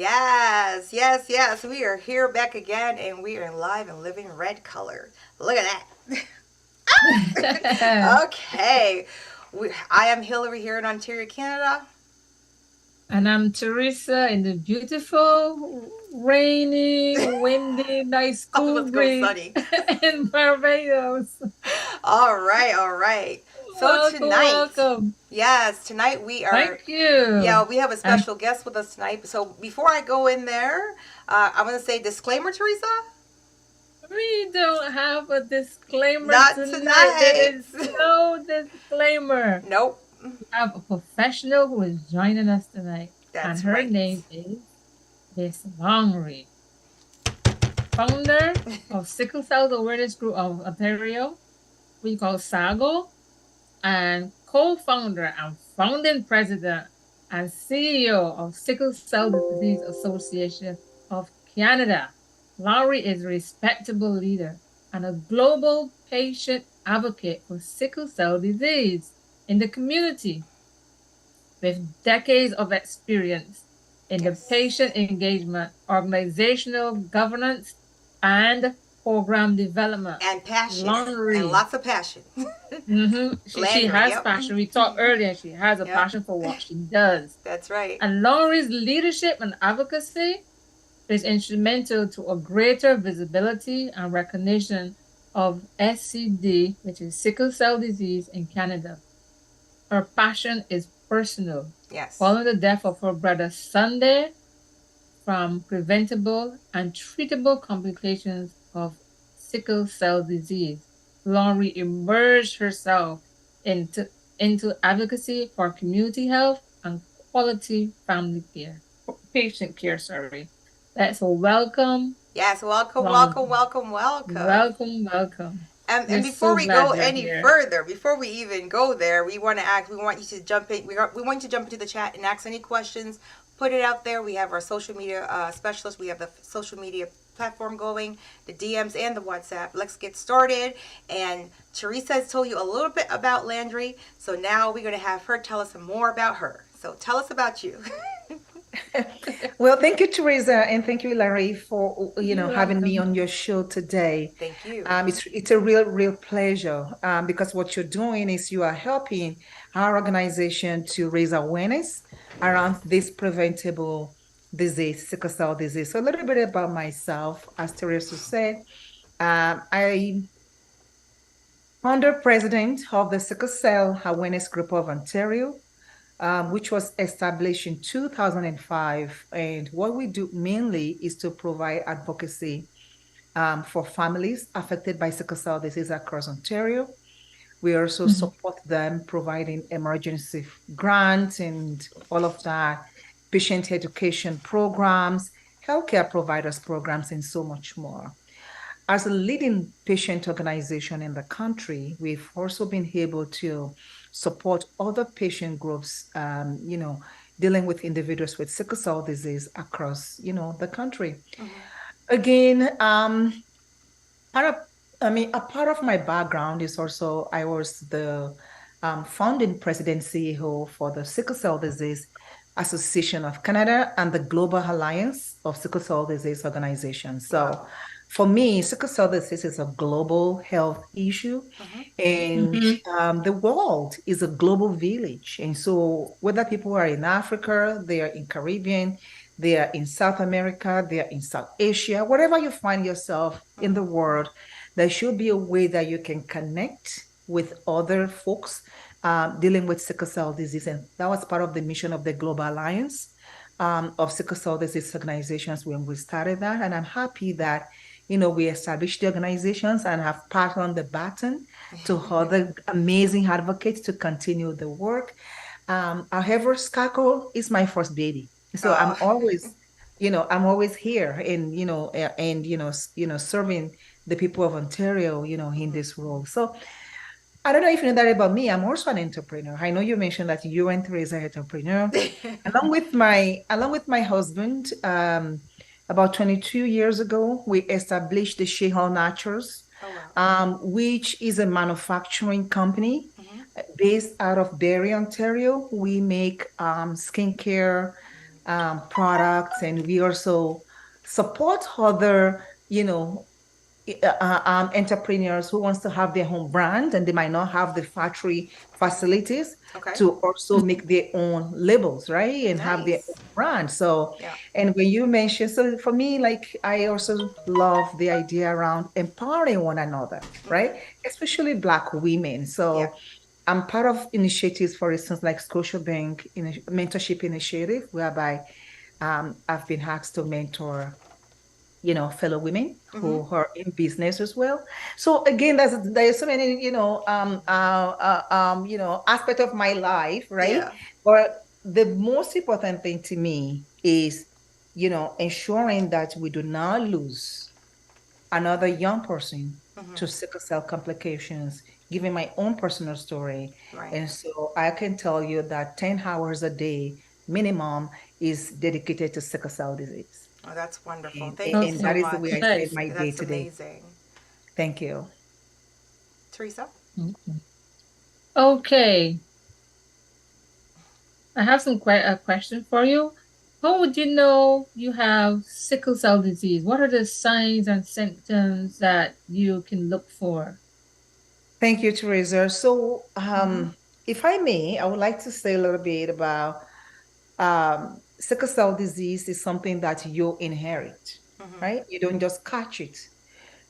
Yes, yes, yes. We are here back again and we are in live and living red color. Look at that. Okay. I am Hillary here in Ontario, Canada. And I'm Teresa in the beautiful, rainy, windy, nice, Oh, cool let's go breeze sunny. in Barbados. All right, all right. So Welcome, tonight, welcome. yes, tonight we are, Thank you. yeah, we have a And special guest with us tonight. So before I go in there, I'm going to say disclaimer, Teresa. we don't have a disclaimer Not tonight. tonight. There is no disclaimer. Nope. We have a professional who is joining us tonight, and That's her right. name is Miss Lanre, founder of Sickle Cell Awareness Group of Ontario, we call SCAGO, and co-founder and founding president and CEO of Sickle Cell Disease Association of Canada. Lanre is a respectable leader and a global patient advocate for sickle cell disease in the community with decades of experience in the Yes. patient engagement, organizational governance, and program development. And passion. And Lanre. lots of passion. She Landry, has yep. passion. We talked earlier. She has a Yep. passion for what she does. That's right. And Laurie's leadership and advocacy is instrumental to a greater visibility and recognition of SCD, which is sickle cell disease in Canada. Her passion is personal. Yes. Following the death of her brother Sunday from preventable and treatable complications of sickle cell disease, Lanre immersed herself into, into advocacy for community health and quality family care, patient care, sorry. Let's welcome Yes. Welcome, welcome, Lanre. welcome, welcome. Welcome, welcome. And We're before so we go glad you're any here. further, before we even go there, we want to ask. We want you to jump in. We want you to jump into the chat and ask any questions. Put it out there. We have our social media specialists. We have the social media platform going, the DMs and the WhatsApp. Let's get started. And Teresa has told you a little bit about Landry, so now we're going to have her tell us some more about her. So tell us about you. Well, thank you, Teresa, and thank you, Larry, for You're having me welcome. on your show today. Thank you. It's a real pleasure because what you're doing is you are helping our organization to raise awareness around this preventable disease, sickle cell disease. So a little bit about myself, as Teresa said, I founder president of the Sickle Cell Awareness Group of Ontario, which was established in 2005. And what we do mainly is to provide advocacy for families affected by sickle cell disease across Ontario. We also Mhm. support them providing emergency grants and all of that, patient education programs, healthcare providers programs, and so much more. As a leading patient organization in the country, we've also been able to support other patient groups, dealing with individuals with sickle cell disease across, the country. Mm-hmm. Again, part of, a part of my background is also I was the founding president CEO for the Sickle Cell Disease Association of Canada and the Global Alliance of Sickle Cell Disease Organizations. So Wow. for me, sickle cell disease is a global health issue, Mm-hmm. and Mhm. the world is a global village. And so whether people are in Africa, they are in Caribbean, they are in South America, they are in South Asia, wherever you find yourself in the Mm-hmm. world, there should be a way that you can connect with other folks dealing with sickle cell disease. And that was part of the mission of the Global Alliance of Sickle Cell Disease Organizations when we started that. And I'm happy that, we established the organizations and have passed on the baton to other amazing advocates to continue the work. However, SCAGO is my first baby. So I'm Oh. always, I'm always here and, serving the people of Ontario, in Mm-hmm. this role. So I don't know if you know that about me. I'm also an entrepreneur. I know you mentioned that you and Teresa are entrepreneur. Along with my husband, about 22 years ago, we established the Shehal Naturals, Oh wow. which is a manufacturing company Mm-hmm. based out of Barrie, Ontario. We make skincare, products, and we also support other, entrepreneurs who wants to have their own brand and they might not have the factory facilities Okay. to also make their own labels, right? And have their Nice. own brand. So, Yeah. and when you mentioned, so for me, like I also love the idea around empowering one another, right? Especially Black women. Yeah. So I'm part of initiatives, for instance, like Scotiabank in a mentorship initiative, whereby I've been asked to mentor, fellow women who are in business as well. So again, there's so many, aspect of my life, right? Yeah. But the most important thing to me is, ensuring that we do not lose another young person to sickle cell complications, giving my own personal story. Right. And so I can tell you that 10 hours a day minimum is dedicated to sickle cell disease. Oh, that's wonderful. And, Thank you and so that is the much. way I spend Nice. my day That's to day. amazing. Thank you. Teresa? Okay. I have a question for you. How would you know you have sickle cell disease? What are the signs and symptoms that you can look for? Thank you, Teresa. So, if I may, I would like to say a little bit about sickle cell disease is something that you inherit, right? You don't just catch it.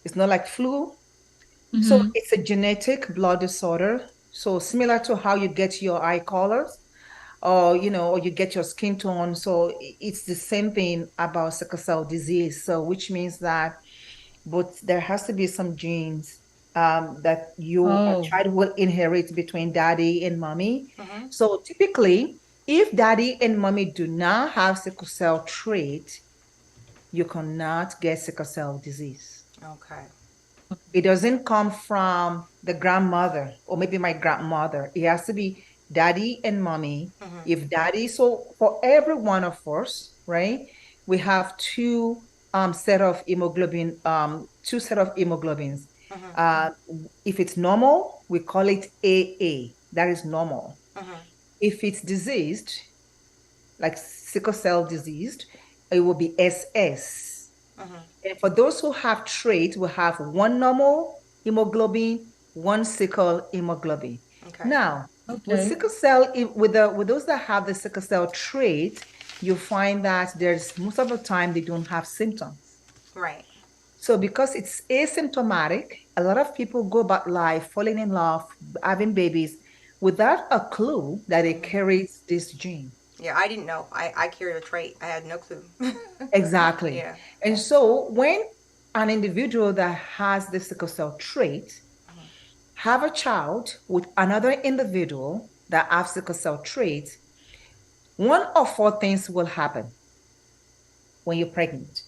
It's not like flu. So it's a genetic blood disorder. So similar to how you get your eye colors or, or you get your skin tone. So it's the same thing about sickle cell disease. So which means that, but there has to be some genes that a child will inherit between daddy and mommy. So typically, if daddy and mommy do not have sickle cell trait, you cannot get sickle cell disease. Okay. It doesn't come from the grandmother or maybe my grandmother. It has to be daddy and mommy. If daddy, so for every one of us, right, we have two set of hemoglobin, two set of hemoglobins. If it's normal, we call it AA. That is normal. If it's diseased, like sickle cell diseased, it will be SS. And for those who have trait, we have one normal hemoglobin, one sickle hemoglobin. Okay. Now, with sickle cell, with those that have the sickle cell trait, you find that there's most of the time they don't have symptoms. Right. So because it's asymptomatic, a lot of people go about life falling in love, having babies without a clue that it carries this gene. Yeah, I didn't know. I carried a trait. I had no clue. Exactly. Yeah. And so when an individual that has the sickle cell trait have a child with another individual that have sickle cell trait, one of four things will happen when you're pregnant.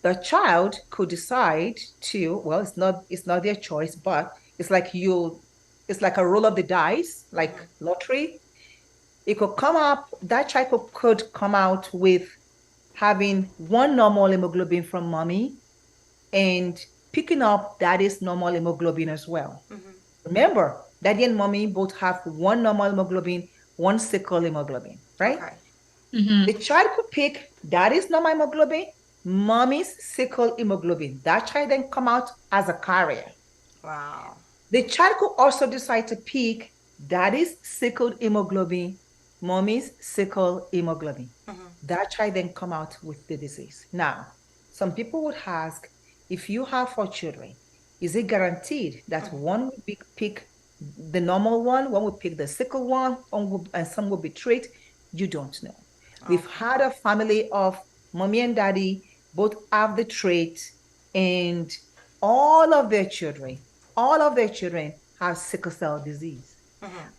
The child could decide to, well, it's not their choice, but it's like a roll of the dice, like lottery. It could come up, that child could come out with having one normal hemoglobin from mommy and picking up daddy's normal hemoglobin as well. Remember, daddy and mommy both have one normal hemoglobin, one sickle hemoglobin, right? Okay. The child could pick daddy's normal hemoglobin, mommy's sickle hemoglobin. That child then come out as a carrier. Wow. The child could also decide to pick daddy's sickle hemoglobin, mommy's sickle hemoglobin. That child then come out with the disease. Now, some people would ask, if you have 4 children, is it guaranteed that one will pick the normal one will pick the sickle one, and some will be trait? You don't know. We've had a family of mommy and daddy both have the trait, and all of their children have sickle cell disease.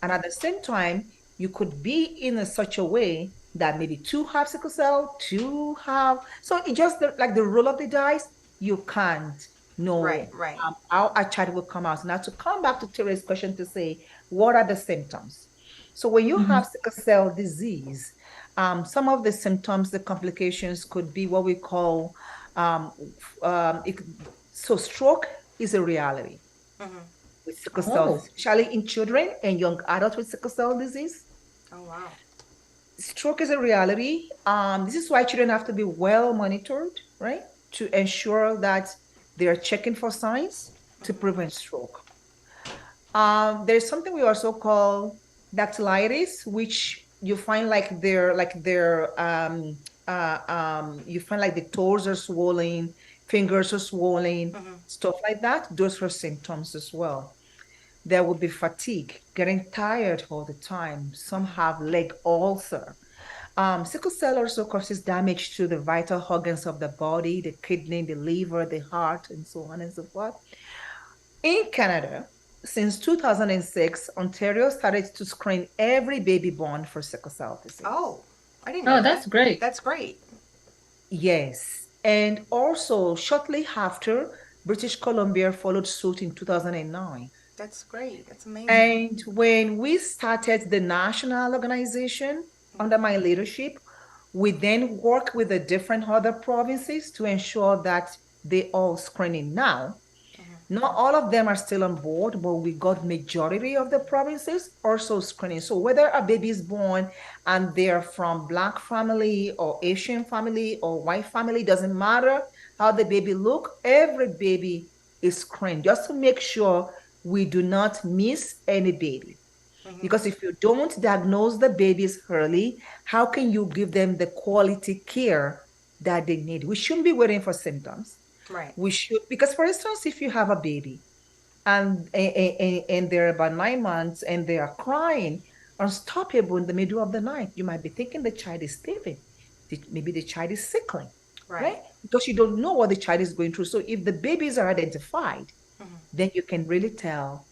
And at the same time, you could be in such a way that maybe 2 have sickle cell, 2 have. So it just like the roll of the dice, you can't know Right. how a child will come out. Now, to come back to Teresa's question to say, what are the symptoms? So when you have sickle cell disease, some of the symptoms, the complications could be what we call, so stroke is a reality with sickle cell, especially in children and young adults with sickle cell disease. Oh, wow. Stroke is a reality. This is why children have to be well monitored, right? To ensure that they are checking for signs to prevent stroke. There's something we also call dactylitis, which you find you find like the toes are swollen, fingers are swollen, stuff like that. Those are symptoms as well. There will be fatigue, getting tired all the time. Some have leg ulcer. Sickle cell also causes damage to the vital organs of the body, the kidney, the liver, the heart, and so on and so forth. In Canada, since 2006, Ontario started to screen every baby born for sickle cell disease. Oh, I didn't know that. That's great. That's great. Yes. And also, shortly after, British Columbia followed suit in 2009. That's great. That's amazing. And when we started the national organization under my leadership, we then work with the different other provinces to ensure that they all screening now. Not all of them are still on board, but we got majority of the provinces also screening. So whether a baby is born and they're from Black family or Asian family or white family, doesn't matter how the baby look, every baby is screened just to make sure we do not miss any baby. Because if you don't diagnose the babies early, how can you give them the quality care that they need? We shouldn't be waiting for symptoms. Right. We should, because for instance, if you have a baby and they're about 9 months and they are crying unstoppable in the middle of the night, you might be thinking the child is starving. Maybe the child is sickling, right? Because you don't know what the child is going through. So if the babies are identified, then you can really tell,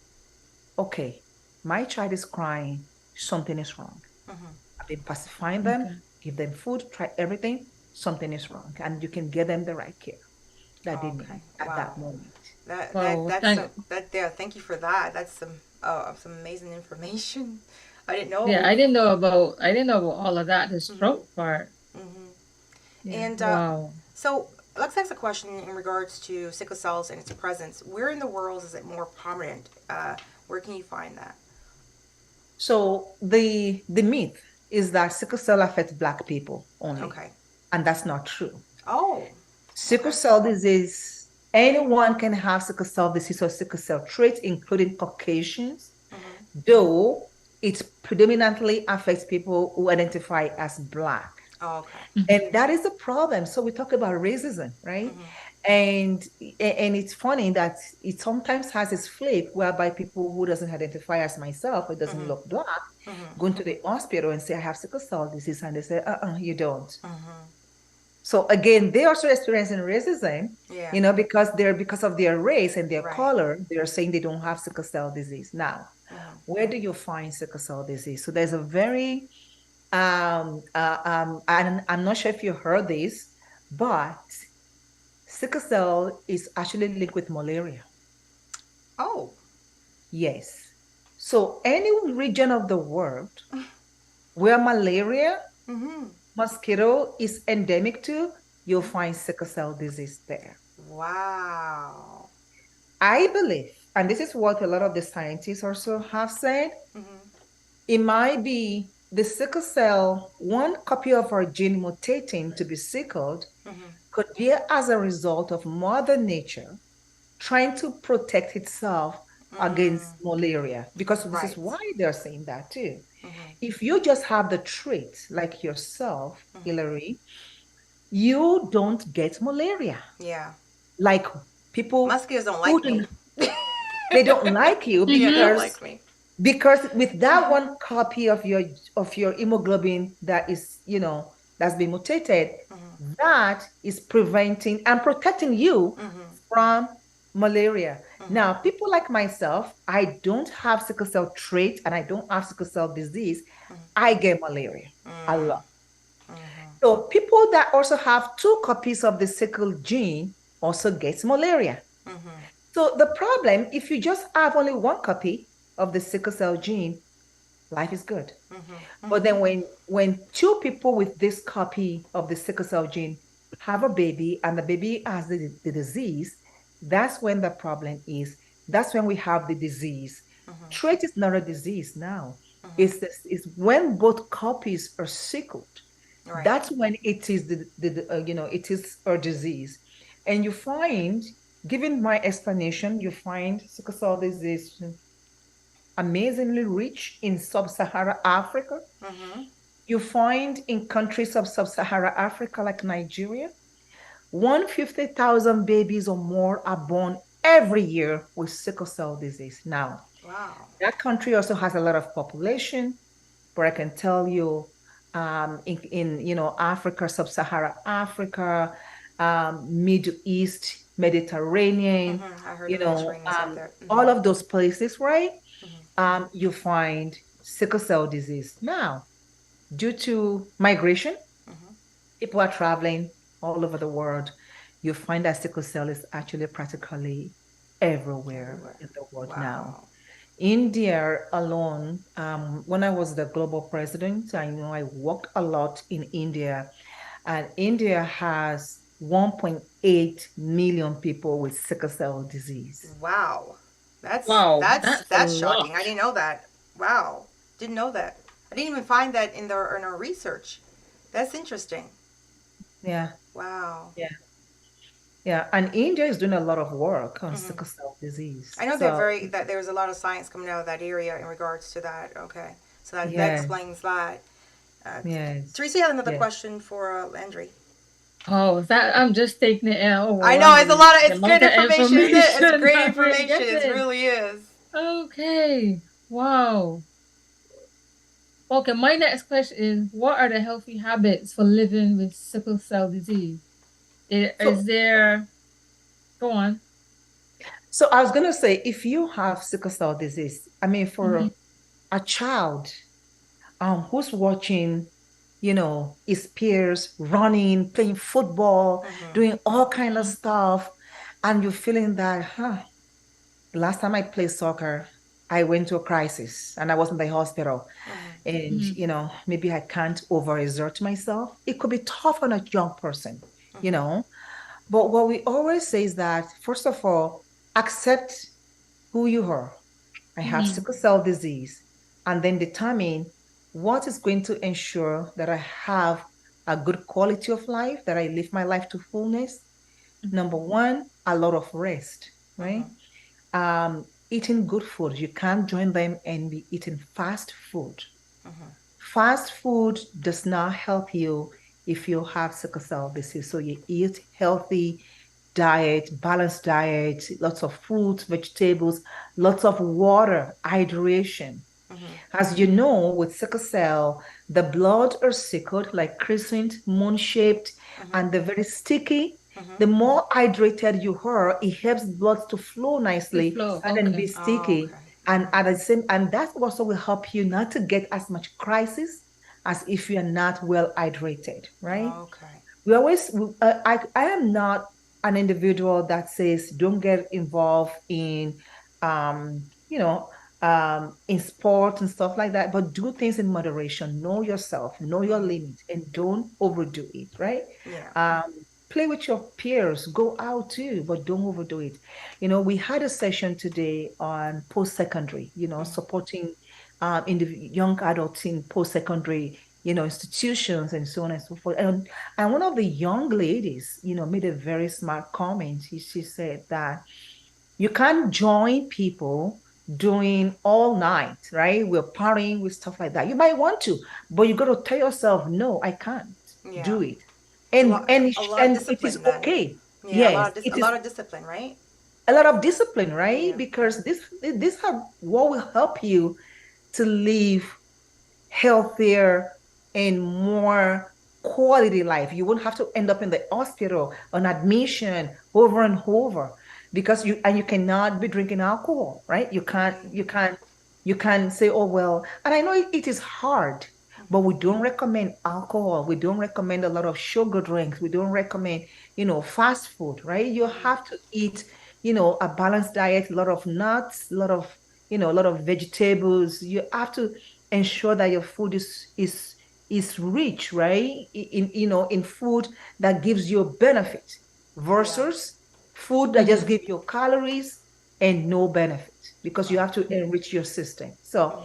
okay, my child is crying, something is wrong. I've been pacifying them, give them food, try everything, something is wrong. And you can get them the right care that they need at that moment. Thank you for that. That's some amazing information. I didn't know. Yeah, I didn't know about all of that, the stroke part. And so let's ask a question in regards to sickle cells and its presence. Where in the world is it more prominent? Where can you find that? So the myth is that sickle cell affects Black people only. Okay. And that's not true. Oh. Sickle cell disease, anyone can have sickle cell disease or sickle cell trait, including Caucasians, though it predominantly affects people who identify as Black. Oh, okay. And that is the problem. So we talk about racism, right? And it's funny that it sometimes has its flip, whereby people who doesn't identify as myself, or doesn't look Black, go into the hospital and say, I have sickle cell disease. And they say, you don't. So again, they also experiencing racism, because of their race and their color, they're saying they don't have sickle cell disease. Now, where do you find sickle cell disease? So there's a very, I'm not sure if you heard this, but sickle cell is actually linked with malaria. Oh. Yes. So any region of the world where malaria, mosquito is endemic to, you'll find sickle cell disease there. Wow. I believe, and this is what a lot of the scientists also have said, it might be the sickle cell, one copy of our gene mutating to be sickled could be as a result of Mother Nature trying to protect itself against malaria, because this is why they're saying that too. If you just have the trait like yourself, Hillary, you don't get malaria. Yeah. Like people, mosquitoes don't like me. They don't like you because, they don't like me. Because with that one copy of your hemoglobin that is, that's been mutated, that is preventing and protecting you from malaria. Now, people like myself, I don't have sickle cell trait and I don't have sickle cell disease. I get malaria a lot. So people that also have 2 copies of the sickle gene also get malaria. So the problem, if you just have only 1 copy of the sickle cell gene, life is good. But then when 2 people with this copy of the sickle cell gene have a baby and the baby has the disease, that's when the problem is. That's when we have the disease. Trait is not a disease now. Is when both copies are sickled. Right. That's when it is it is a disease. And you find, given my explanation, you find sickle cell disease amazingly rich in sub-Saharan Africa. You find in countries of sub-Saharan Africa like Nigeria, 150,000 babies or more are born every year with sickle cell disease. Now, Wow. that country also has a lot of population, but I can tell you, in Africa, sub-Saharan Africa, Middle East, Mediterranean, I heard the Mediterranean out there. all of those places, right? You find sickle cell disease. Now, due to migration, people are traveling all over the world. You find that sickle cell is actually practically everywhere in the world now. India alone, when I was the global president, I know I worked a lot in India, and India has 1.8 million people with sickle cell disease. Wow. That's a shocking. lot. I didn't know that. Wow. Didn't know that. I didn't even find that in our research. That's interesting. Yeah. Wow. Yeah. Yeah, and India is doing a lot of work on sickle cell disease. I know that there's a lot of science coming out of that area in regards to that. Okay. So that explains that. Yes. Teresa, you have another question for Landry. Oh, that I'm just taking it in. Oh, I know it's a lot of it's good of information, isn't it? It's great I'm information. getting. It really is. Okay. Wow. Okay, my next question is, what are the healthy habits for living with sickle cell disease? Is there... Go on. So I was going to say, if you have sickle cell disease, I mean, for a child who's watching, his peers running, playing football, doing all kind of stuff, and you're feeling that, the last time I played soccer, I went to a crisis and I was in the hospital. And, maybe I can't overexert myself. It could be tough on a young person, But what we always say is that, first of all, accept who you are. I have sickle cell disease, and then determine what is going to ensure that I have a good quality of life, that I live my life to fullness. Number one, a lot of rest, right? Eating good food. You can't join them and be eating fast food. Fast food does not help you if you have sickle cell disease. So you eat healthy diet, balanced diet, lots of fruits, vegetables, lots of water, hydration. As you know, with sickle cell, the blood are sickled like crescent, moon-shaped, and they're very sticky. The more hydrated you are, it helps blood to flow nicely and then be sticky. And at the same, and that also will help you not to get as much crisis as if you're not well hydrated, right? We always, I am not an individual that says don't get involved in, in sport and stuff like that, but do things in moderation. Know yourself, know your limits, and don't overdo it, right? Play with your peers, go out too, but don't overdo it. We had a session today on post-secondary, supporting in the young adults in post-secondary, institutions and so on and so forth. And one of the young ladies, made a very smart comment. She said that you can't join people doing all night, right? We're partying with stuff like that. You might want to, but you got to tell yourself, no, I can't do it. And it is okay. Yeah, a lot of discipline, right? A lot of discipline, right? Because this have what will help you to live healthier and more quality life. You won't have to end up in the hospital on admission over and over because you cannot be drinking alcohol, right? You can't say, oh well. And I know it is hard, but we don't recommend alcohol. We don't recommend a lot of sugar drinks. We don't recommend, fast food, right? You have to eat, a balanced diet, a lot of nuts, a lot of vegetables. You have to ensure that your food is rich, right? In food that gives you a benefit versus food that just gives you calories and no benefit, because you have to enrich your system. So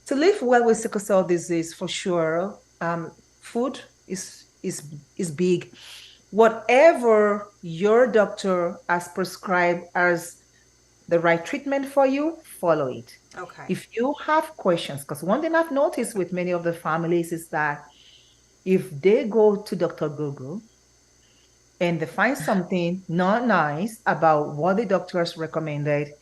To live well with sickle cell disease, for sure, food is big. Whatever your doctor has prescribed as the right treatment for you, follow it. Okay. If you have questions, because one thing I've noticed with many of the families is that if they go to Dr. Google and they find something not nice about what the doctor has recommended,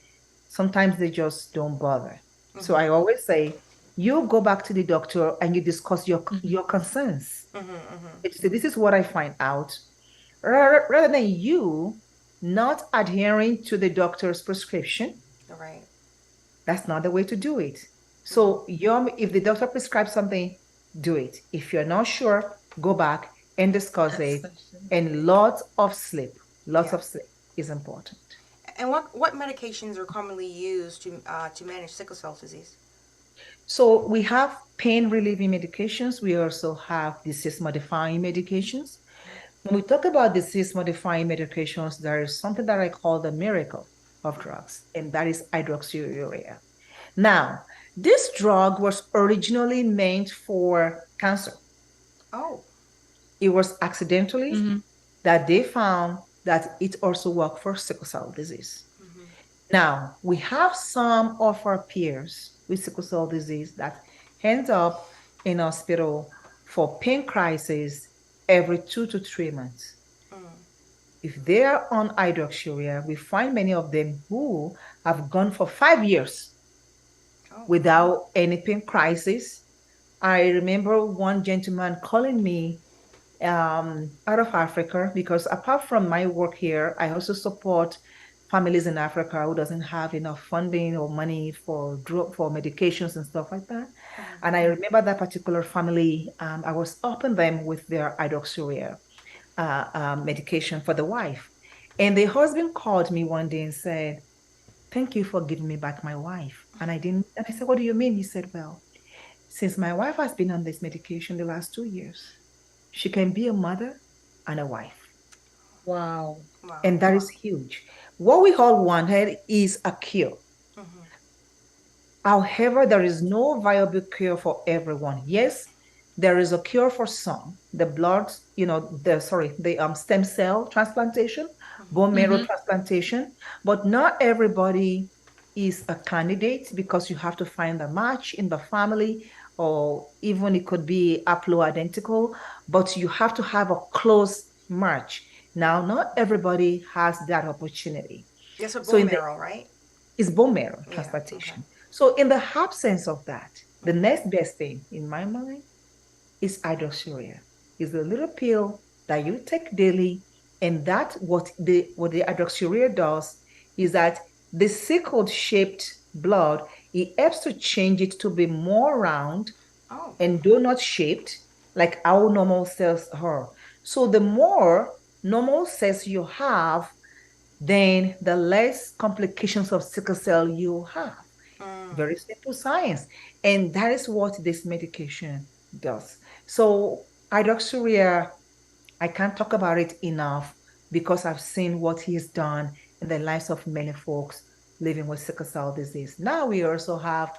sometimes they just don't bother. So I always say, you go back to the doctor and you discuss your concerns. So this is what I find out. Rather than you not adhering to the doctor's prescription, All right. that's not the way to do it. So if the doctor prescribes something, do it. If you're not sure, go back and discuss it. And lots of sleep is important. And what medications are commonly used to manage sickle cell disease? So we have pain relieving medications. We also have disease modifying medications. When we talk about disease modifying medications, there is something that I call the miracle of drugs, and that is hydroxyurea. Now, this drug was originally meant for cancer. Oh. It was accidentally that they found that it also worked for sickle cell disease. Now, we have some of our peers with sickle cell disease that end up in hospital for pain crisis every 2 to 3 months. If they are on hydroxyurea, we find many of them who have gone for 5 years without any pain crisis. I remember one gentleman calling me out of Africa, because apart from my work here, I also support families in Africa who doesn't have enough funding or money for medications and stuff like that. And I remember that particular family, I was helping them with their hydroxyurea medication for the wife. And the husband called me one day and said, "Thank you for giving me back my wife." And I said, "What do you mean?" He said, "Well, since my wife has been on this medication the last 2 years, she can be a mother and a wife." Wow. And that is huge. What we all wanted is a cure. However, there is no viable cure for everyone. Yes, there is a cure for some. The stem cell transplantation, bone marrow transplantation, but not everybody is a candidate, because you have to find a match in the family, or even it could be haploidentical, but you have to have a close match. Now, not everybody has that opportunity. Yes, for bone marrow, right? It's bone marrow transplantation. Okay. So in the absence of that, the next best thing in my mind is hydroxyurea. It's a little pill that you take daily, and that what the hydroxyurea does is that the sickle shaped blood, it helps to change it to be more round and donut shaped, like our normal cells are. So the more normal cells you have, then the less complications of sickle cell you have. Very simple science. And that is what this medication does. So hydroxyurea, I can't talk about it enough, because I've seen what he has done in the lives of many folks living with sickle cell disease. Now we also have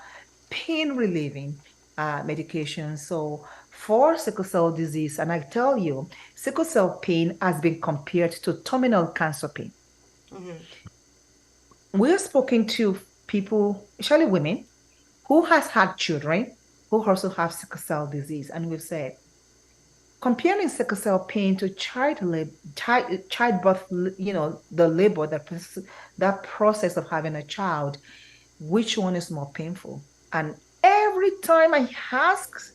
pain relieving medications. So for sickle cell disease, and I tell you, sickle cell pain has been compared to terminal cancer pain. We have spoken to people, especially women, who has had children who also have sickle cell disease, and we've said, comparing sickle cell pain to childbirth, the labor, that process of having a child, which one is more painful? And every time I ask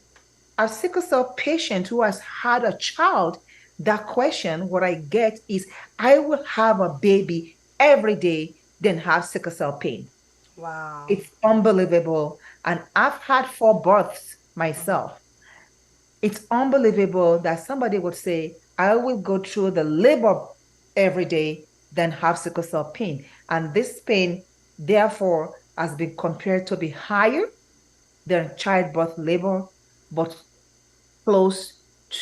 a sickle cell patient who has had a child that question, what I get is, I will have a baby every day, then have sickle cell pain. Wow. It's unbelievable. And I've had 4 births myself. It's unbelievable that somebody would say, I will go through the labor every day, then have sickle cell pain. And this pain, therefore, has been compared to be higher than childbirth labor, but close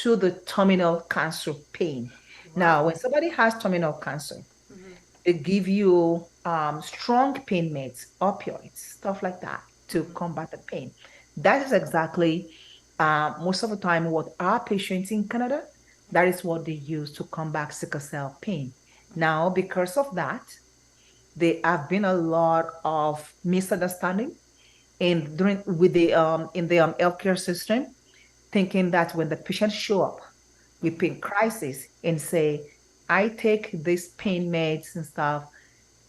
to the terminal cancer pain. Wow. Now, when somebody has terminal cancer, they give you strong pain meds, opioids, stuff like that, to combat the pain. That is exactly most of the time what our patients in Canada, that is what they use to combat sickle cell pain. Now, because of that, there have been a lot of misunderstanding in during with the in the healthcare system, thinking that when the patients show up with pain crisis and say, I take these pain meds and stuff,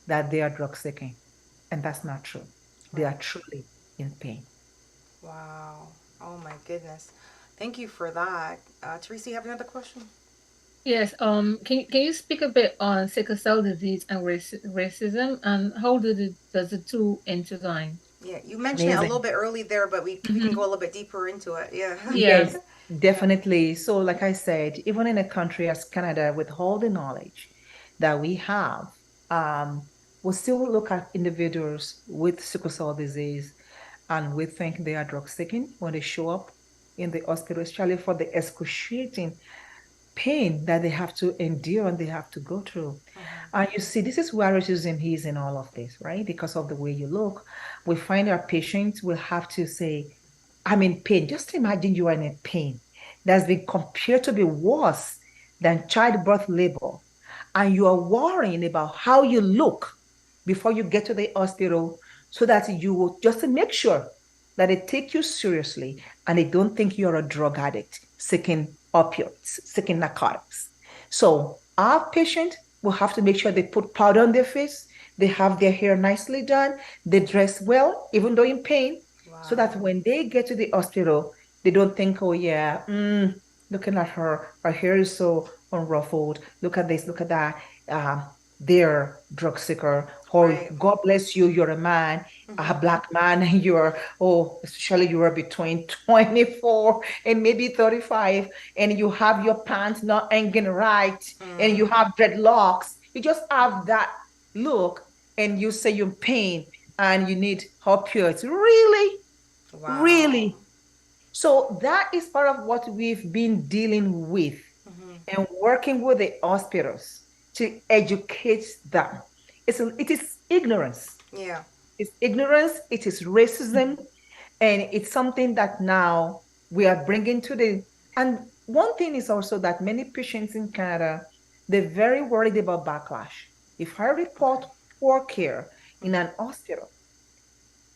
that they are drug seeking. And that's not true. They are Right. truly in pain. Wow. Oh my goodness. Thank you for that. Teresa, you have another question? Yes. Can you speak a bit on sickle cell disease and racism, and how does the two intertwine? Yeah, you mentioned it a little Amazing. bit early there, but we can go a Mm-hmm. little bit deeper into it. Yeah. Yeah. Yes, definitely. So, like I said, even in a country as Canada, with all the knowledge that we have, um, we still look at individuals with sickle cell disease and we think they are drug seeking when they show up in the hospital, especially for the excruciating pain that they have to endure and they have to go through. And you see, this is where racism is in all of this, right? Because of the way you look, we find our patients will have to say, I'm in pain. Just imagine you are in a pain that's been compared to be worse than childbirth labor. And you are worrying about how you look before you get to the hospital so that you will just to make sure that they take you seriously and they don't think you're a drug addict seeking opioids, seeking narcotics. So our patient will have to make sure they put powder on their face, they have their hair nicely done, they dress well, even though in pain, so that Wow. when they get to the hospital, they don't think, oh yeah, looking at her hair is so unruffled. Look at this, look at that. They're drug seeker. Or Right. God bless you, you're a man, a Mm-hmm. black man, and you're, oh, especially you are between 24 and maybe 35, and you have your pants not hanging right, and you Mm. have dreadlocks. You just have that look, and you say you're in pain and you need opioids. Really? Wow. Really? So that is part of what we've been dealing with Mm-hmm. and working with the hospitals to educate them. It is ignorance. Yeah. It's ignorance, it is racism, and it's something that now we are bringing to the. And one thing is also that many patients in Canada, they're very worried about backlash. If I report Okay. poor care in Mm-hmm. an hospital,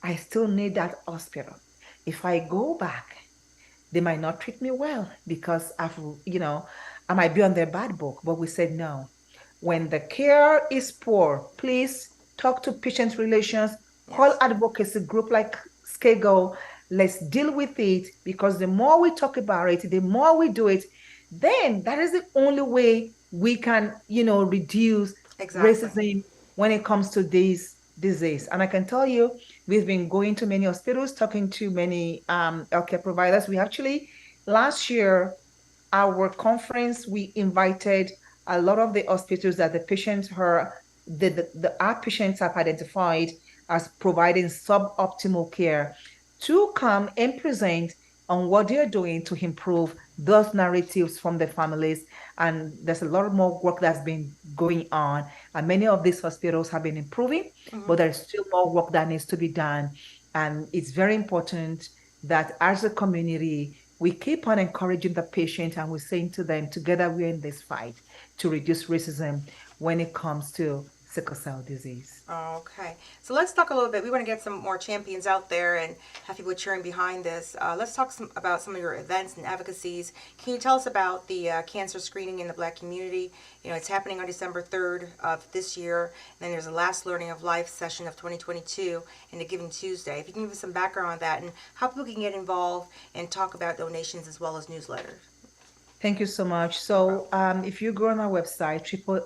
I still need that hospital. If I go back, they might not treat me well because I might be on their bad book. But we said no. When the care is poor, please talk to patient relations, call Yes. advocacy group like SCAGO. Let's deal with it because the more we talk about it, the more we do it, then that is the only way we can, reduce Exactly. racism when it comes to this disease. And I can tell you, we've been going to many hospitals, talking to many healthcare providers. We actually, last year, our conference, we invited a lot of the hospitals that the patients are, our patients have identified as providing suboptimal care to come and present on what they're doing to improve those narratives from the families. And there's a lot more work that's been going on. And many of these hospitals have been improving, Mm-hmm. but there's still more work that needs to be done. And it's very important that as a community, we keep on encouraging the patient and we're saying to them, together we're in this fight to reduce racism when it comes to sickle cell disease. Okay, so let's talk a little bit. We want to get some more champions out there and have people cheering behind this. Let's talk about some of your events and advocacies. Can you tell us about the cancer screening in the Black community? You know, it's happening on December 3rd of this year. And then there's a last Learning of Life session of 2022 and the Giving Tuesday. If you can give us some background on that and how people can get involved and talk about donations as well as newsletters. Thank you so much. No problem. So, if you go on our website,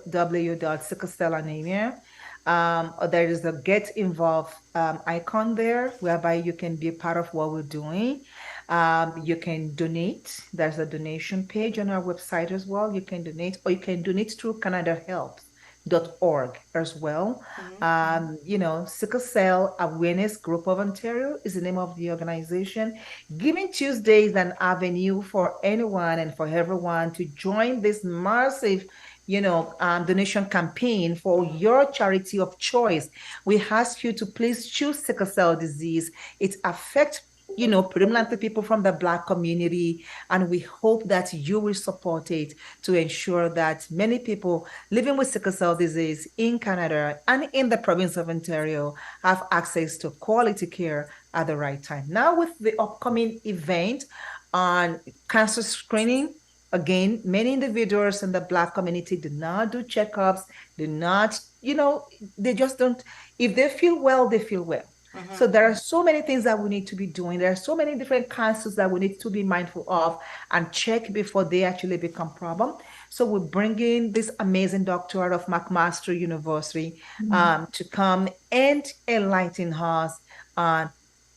www.sicklecellananemia, there is a Get Involved icon there, whereby you can be a part of what we're doing. You can donate. There's a donation page on our website as well. You can donate, or you can donate through CanadaHelp.org as well. Mm-hmm. Sickle Cell Awareness Group of Ontario is the name of the organization. Giving Tuesday is an avenue for anyone and for everyone to join this massive, donation campaign for Mm-hmm. your charity of choice. We ask you to please choose sickle cell disease. It affects predominantly people from the Black community, and we hope that you will support it to ensure that many people living with sickle cell disease in Canada and in the province of Ontario have access to quality care at the right time. Now, with the upcoming event on cancer screening, again, many individuals in the Black community do not do checkups, do not, they just don't, if they feel well, they feel well. So there are so many things that we need to be doing. There are so many different cancers that we need to be mindful of and check before they actually become problem. So we're bringing this amazing doctor out of McMaster University to come and enlighten us on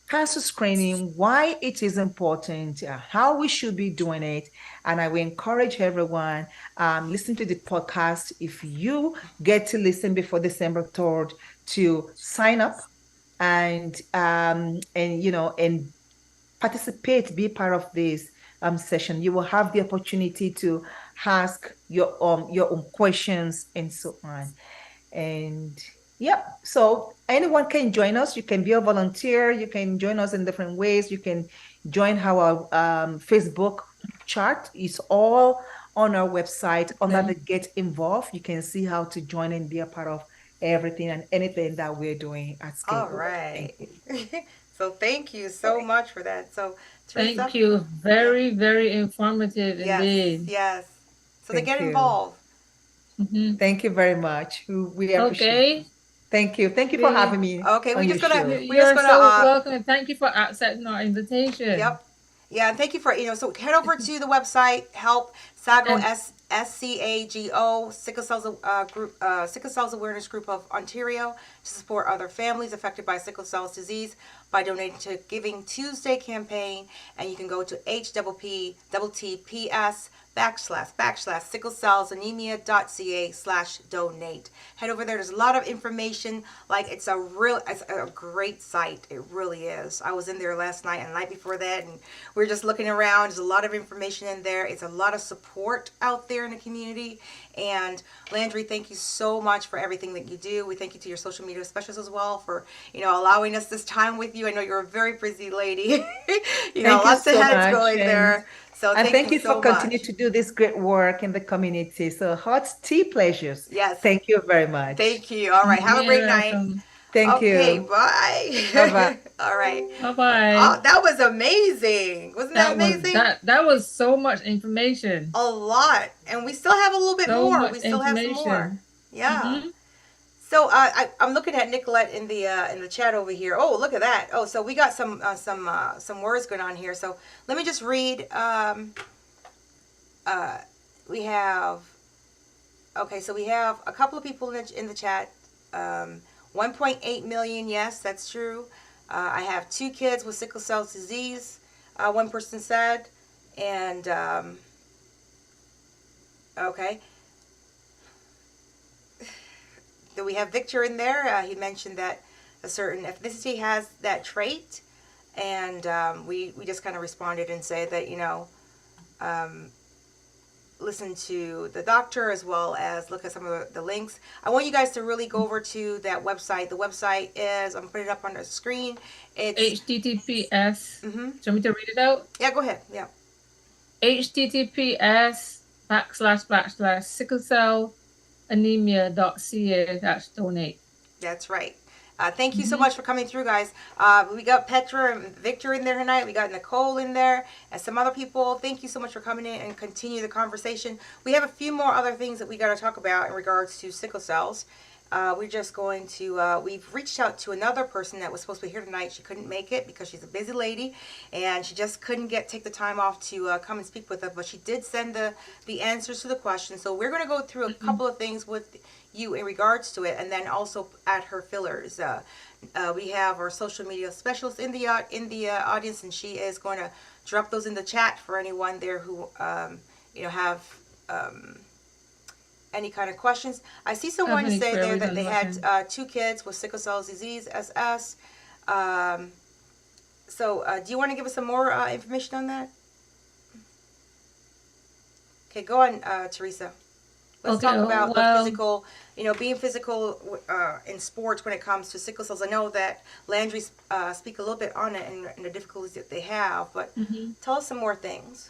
cancer screening, why it is important, how we should be doing it. And I will encourage everyone, listen to the podcast. If you get to listen before December 3rd, to sign up and participate, be part of this session. You will have the opportunity to ask your own questions and so on. And yeah, so anyone can join us. You can be a volunteer. You can join us in different ways. You can join our Facebook chat. It's all on our website under the Get Involved. You can see how to join and be a part of everything and anything that we're doing at SCAGO. All right. So thank you so much for that. So Teresa, thank you. Very, very informative indeed. Yes. So Get Involved. Thank you very much. We appreciate it. Thank you. Thank you for having me. Okay, we're just gonna welcome. Thank you for accepting our invitation. Yep. Yeah, and thank you for so head over to the website, help SCAGO SCAGO Sickle Cell's Awareness Group of Ontario to support other families affected by sickle cell disease by donating to Giving Tuesday campaign, and you can go to https://sicklecellsanemia.ca/donate. Head over there. There's a lot of information. Like it's a great site. It really is. I was in there last night and the night before that, and we were just looking around. There's a lot of information in there. It's a lot of support out there in the community. And Lanre, thank you so much for everything that you do. We thank you to your social media specialists as well for allowing us this time with you. I know you're a very busy lady. Lots of heads going there. So thank you for continuing to do this great work in the community. So H.O.T Pleazures. Yes. Thank you very much. Thank you. All right. Have a great night. Thank you. Okay, bye. Bye-bye. All right. Bye-bye. Oh, that was amazing. Wasn't that amazing? That was so much information. A lot. And we still have a little bit more. We still have some more. Yeah. So I'm looking at Nicolette in the chat over here. Oh, look at that. Oh, so we got some words going on here. So let me just read. We have a couple of people in the chat. 1.8 million. Yes, that's true. I have 2 kids with sickle cell disease. One person said, and okay. Then we have Victor in there. He mentioned that a certain ethnicity has that trait, and we just kind of responded and said that listen to the doctor as well as look at some of the links. I want you guys to really go over to that website. The website is, I'm putting it up on the screen. It's HTTPS. Do you want me to read it out? Yeah, go ahead. Yeah. HTTPS://sicklecellsanemia.ca/donate. That's right. Thank you so much for coming through, guys. We got Petra and Victor in there tonight. We got Nicole in there and some other people. Thank you so much for coming in and continue the conversation. We have a few more other things that we got to talk about in regards to sickle cells. We're just going to, we've reached out to another person that was supposed to be here tonight. She couldn't make it because she's a busy lady and she just couldn't take the time off to come and speak with us. But she did send the answers to the questions. So we're going to go through a couple of things with you in regards to it, and then also add her fillers. We have our social media specialist in the audience, and she is going to drop those in the chat for anyone there who have any kind of questions. I see someone say there that they had 2 kids with sickle cell disease, SS. So do you want to give us some more information on that? Okay, go on, Teresa. Let's Okay, talk about the well, physical, being physical in sports when it comes to sickle cells. I know that Landry speak a little bit on it and the difficulties that they have, but mhm. tell us some more things.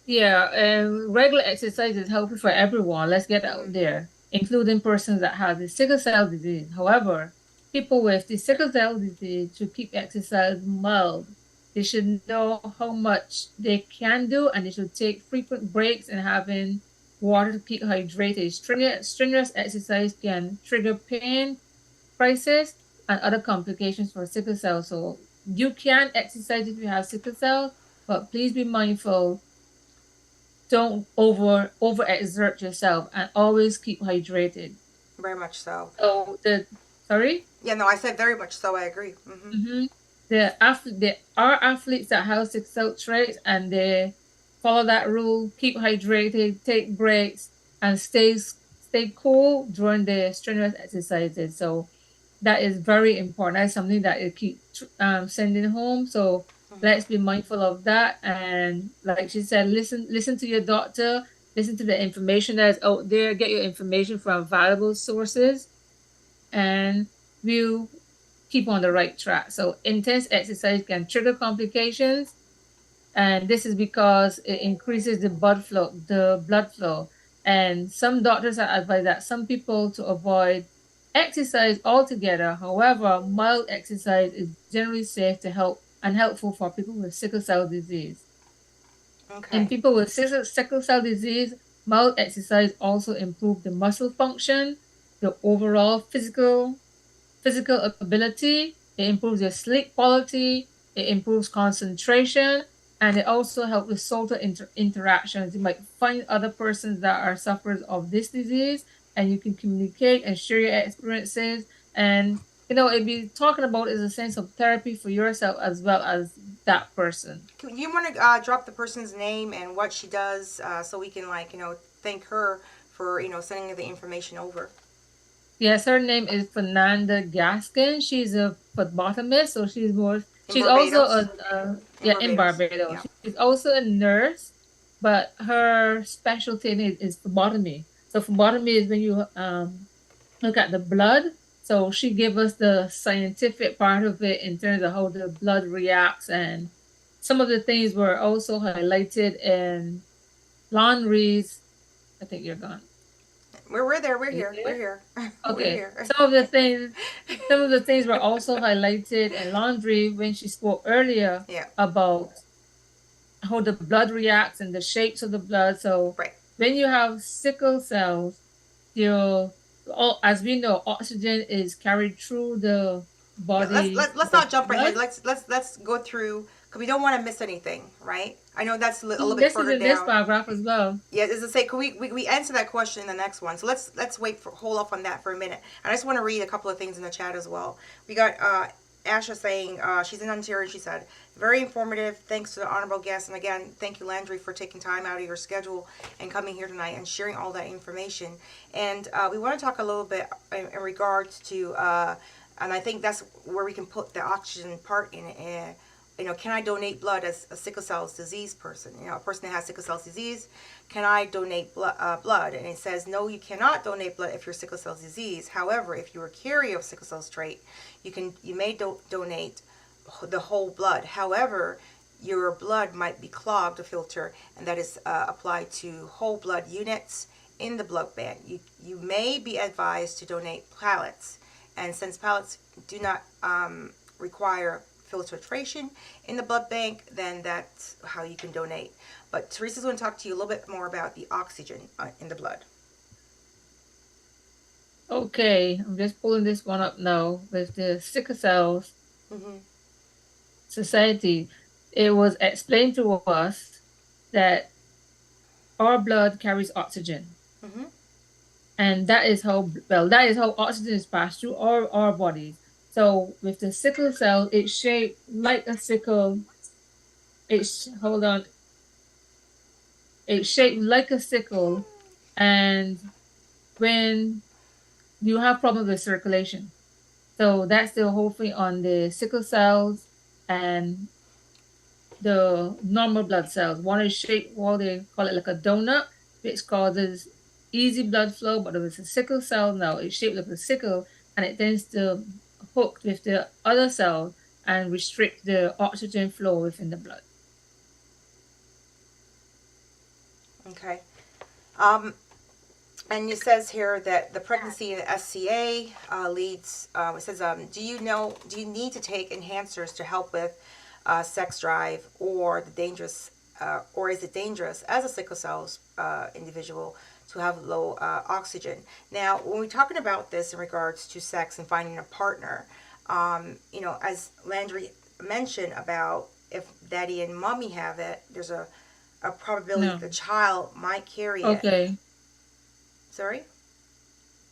Yeah, and regular exercise is healthy for everyone. Let's get Hmm. out there, including persons that have the sickle cell disease. However, people with the sickle cell disease should keep exercise mild. They should know how much they can do, and they should take frequent breaks and having water to keep hydrated. Strenuous exercise can trigger pain, crisis, and other complications for sickle cell. So you can exercise if you have sickle cell, but please be mindful, don't overexert yourself, and always keep hydrated. Very much so. So the sorry, Yeah, no, I said very much so. I agree. Hmm. mm-hmm. There are athletes that have sickle cell traits, and they follow that rule. Keep hydrated, take breaks, and stay cool during the strenuous exercises. So that is very important. That's something that you keep sending home. So let's be mindful of that. And like she said, listen to your doctor. Listen to the information that's out there. Get your information from valuable sources, and we'll keep on the right track. So intense exercise can trigger complications, and this is because it increases the blood flow. And some doctors are advised that some people to avoid exercise altogether. However, mild exercise is generally safe to help and helpful for people with sickle cell disease. In Okay. people with sickle cell disease, mild exercise also improve the muscle function, the overall physical ability. It improves your sleep quality. It improves concentration, and it also helps with social interactions. You might find other persons that are sufferers of this disease, and you can communicate and share your experiences. And it'd be talking about is a sense of therapy for yourself as well as that person. You want to drop the person's name and what she does, so we can thank her for sending the information over. Yes, her name is Fernanda Gaskin. She's a phlebotomist, so In she's also Barbados. a In in Barbados. Yeah. Barbados. She's also a nurse, but her specialty is phlebotomy. So phlebotomy is when you look at the blood. So she gave us the scientific part of it in terms of how the blood reacts, and some of the things were also highlighted in Lanre's. I think you're gone. We're there. We're Are you here. We're there? here. We're Okay. here. Some of the things were also highlighted in Laundry when she spoke earlier Yeah. about how the blood reacts and the shapes of the blood. So Right. when you have sickle cells, you as we know, oxygen is carried through the Yeah, body, let's the not jump ahead. blood. Let's go through because we don't want to miss anything, right? I know that's a little bit This is further in this down. paragraph as well. Yeah, as I say, can we answer that question in the next one? So let's wait for hold off on that for a minute. And I just want to read a couple of things in the chat as well. We got Asha saying she's in Ontario. And she said very informative. Thanks to the honorable guest, and again, thank you Landry for taking time out of your schedule and coming here tonight and sharing all that information. And we want to talk a little bit in regards to. And I think that's where we can put the oxygen part in it. Can I donate blood as a sickle cell disease person? A person that has sickle cell disease, can I donate blood? And it says, no, you cannot donate blood if you're sickle cell disease. However, if you're a carrier of sickle cell trait, you may donate the whole blood. However, your blood might be clogged, the filter, and that is applied to whole blood units in the blood bank. You may be advised to donate platelets. And since pellets do not require filtration in the blood bank, then that's how you can donate. But Teresa's going to talk to you a little bit more about the oxygen in the blood. Okay, I'm just pulling this one up now with the sickle cells society. It was explained to us that our blood carries oxygen. And that is how oxygen is passed through our bodies. So with the sickle cell, it's shaped like a sickle. It's shaped like a sickle, and when you have problems with circulation, so that's the whole thing on the sickle cells and the normal blood cells. One is shaped, well, they call it like a donut, which causes easy blood flow, but if it's a sickle cell, now it's shaped like a sickle, and it tends to hook with the other cell and restrict the oxygen flow within the blood. Okay. And it says here that the pregnancy in SCA leads. It says, do you need to take enhancers to help with sex drive, or is it dangerous as a sickle cell individual to have low oxygen? Now, when we're talking about this in regards to sex and finding a partner, as Lanre mentioned about if daddy and mommy have it, there's a probability the child might carry it. Okay. Sorry?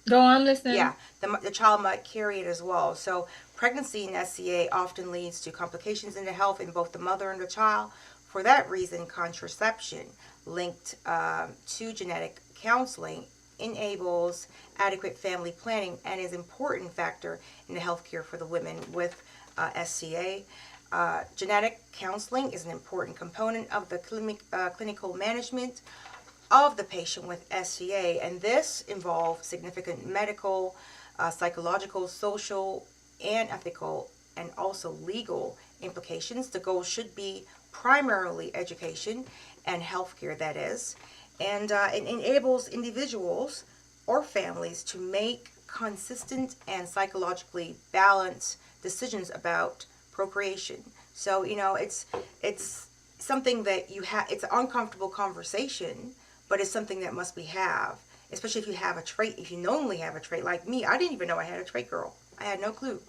Go on, listening. Yeah, the child might carry it as well. So pregnancy in SCA often leads to complications in the health in both the mother and the child. For that reason, contraception linked to genetic counseling enables adequate family planning and is an important factor in the health care for the women with SCA. Genetic counseling is an important component of the clinical management of the patient with SCA, and this involves significant medical, psychological, social, and ethical, and also legal implications. The goal should be primarily education and healthcare, that is, and it enables individuals or families to make consistent and psychologically balanced decisions about procreation. So, it's something that it's an uncomfortable conversation, but it's something that must be have, especially if you have a trait, if you knowingly have a trait. Like me, I didn't even know I had a trait, girl. I had no clue.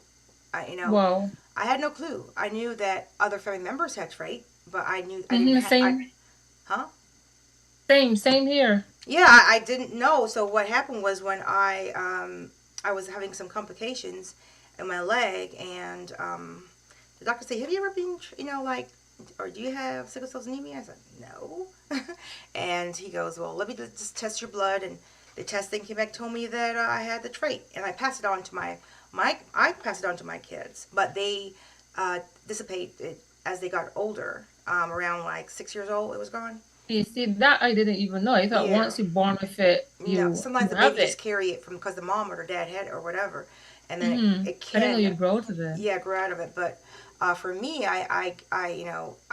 Wow. I had no clue. I knew that other family members had trait, but I didn't same. Huh? Same here. Yeah, I didn't know. So what happened was when I was having some complications in my leg, and the doctor said, "Have you ever been, or do you have sickle cell anemia?" I said, "No." And he goes, "Well, let me just test your blood." And the testing came back, told me that I had the trait, and I passed it on to I passed it on to my kids, but they dissipated as they got older. Around like 6 years old, it was gone. You see, that I didn't even know. I thought once you're born with it, sometimes the baby just carry it because the mom or the dad had it or whatever, and then it can. I didn't know you grow out of it. Yeah, grow out of it. But for me, I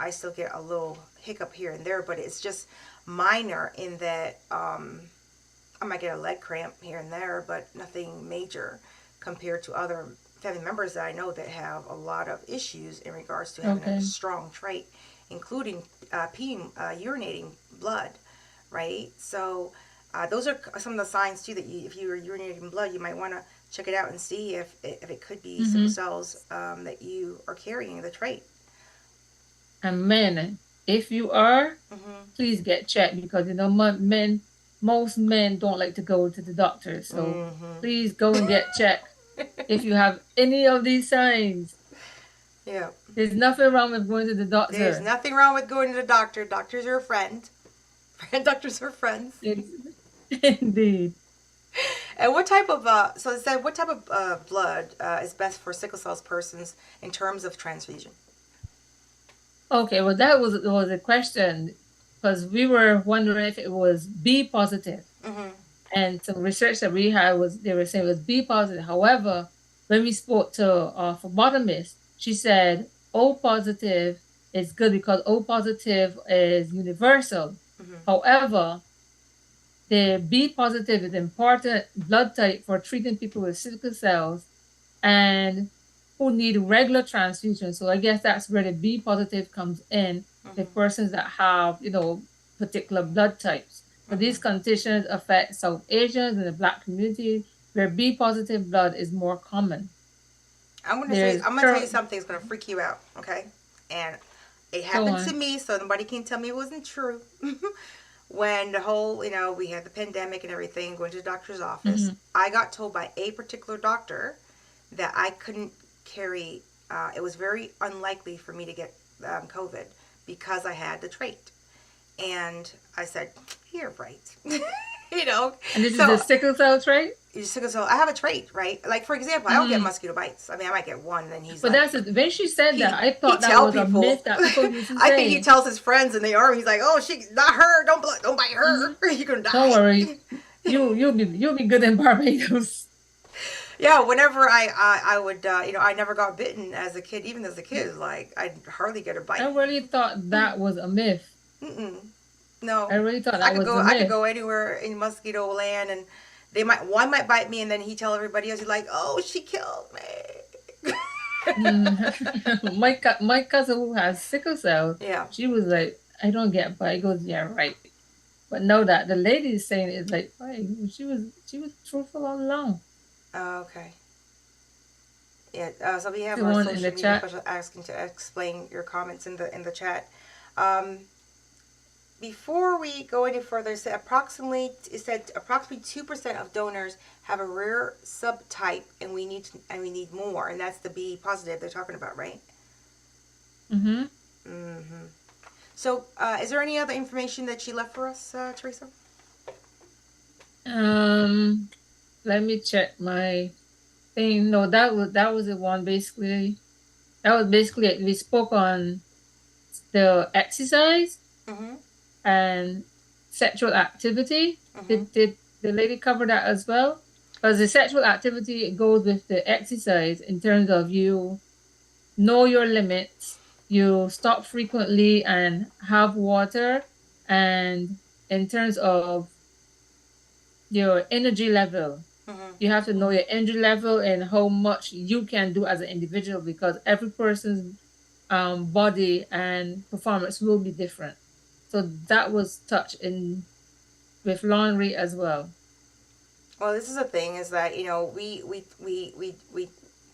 still get a little hiccup here and there, but it's just minor in that I might get a leg cramp here and there, but nothing major compared to other family members that I know that have a lot of issues in regards to having a strong trait, including urinating blood, right? So those are some of the signs too that if you are urinating blood, you might want to check it out and see if it could be sickle cells that you are carrying the trait. And men, if you are, please get checked, because most men don't like to go to the doctor. So please go and get checked if you have any of these signs. Yeah. There's nothing wrong with going to the doctor. There's nothing wrong with going to the doctor. Doctors are a friend. Doctors are friends. Indeed. And what type of blood is best for sickle cell persons in terms of transfusion? Okay, well, that was a question, because we were wondering if it was B positive. And some research that we had they were saying it was B positive. However, when we spoke to a phlebotomist, she said O positive is good because O positive is universal. However, the B positive is important blood type for treating people with sickle cells and who need regular transfusion. So I guess that's where the B positive comes in, the persons that have, particular blood types. But these conditions affect South Asians and the Black community, where B positive blood is more common. I'm gonna tell you something that's gonna freak you out, okay? And it happened to me, so nobody can tell me it wasn't true. When the whole, we had the pandemic and everything, going to the doctor's office, I got told by a particular doctor that I couldn't carry. It was very unlikely for me to get COVID because I had the trait. And I said, "You're right." And this is the sickle cell trait? Sickle cell. I have a trait, right? Like, for example, I don't get mosquito bites. I mean, I might get one, and then he's but like... But when she said that, I thought that was a myth that people used to say. I think he tells his friends, and they are. He's like, "Oh, not her. Don't bite her. You're going to die." Don't worry. You'll be good in Barbados. Yeah, whenever I would, I never got bitten as a kid. Even as a kid, like I'd hardly get a I bite. really thought that was a myth. Mm-mm. I No, really thought I that could was go. a I could myth. go anywhere in mosquito land, and one might bite me, and then he tell everybody else, he's like, "Oh, she killed me." My cousin who has sickle cell, Yeah. she was like, I don't get but he goes, yeah, right. But know that the lady is saying is like, right, she was truthful all along. Okay. Yeah. So we have The our one in social the media chat. special asking to explain your comments in the chat. Um, Before we go any further, it said approximately 2% of donors have a rare subtype, and we need more, and that's the B positive they're talking about, right? Mm-hmm. Mm-hmm. So, is there any other information that she left for us, Teresa? Um, let me check my thing. No, that was the one basically. That was basically it. We spoke on the exercise Mm-hmm. and sexual activity. Mm-hmm. Did the lady cover that as well? Because the sexual activity goes with the exercise in terms of you know your limits, you stop frequently and have water, and in terms of your energy level, Mm-hmm. you have to know your energy level and how much you can do as an individual because every person's body and performance will be different. So that was touched in with Lanre as well. Well, this is the thing is that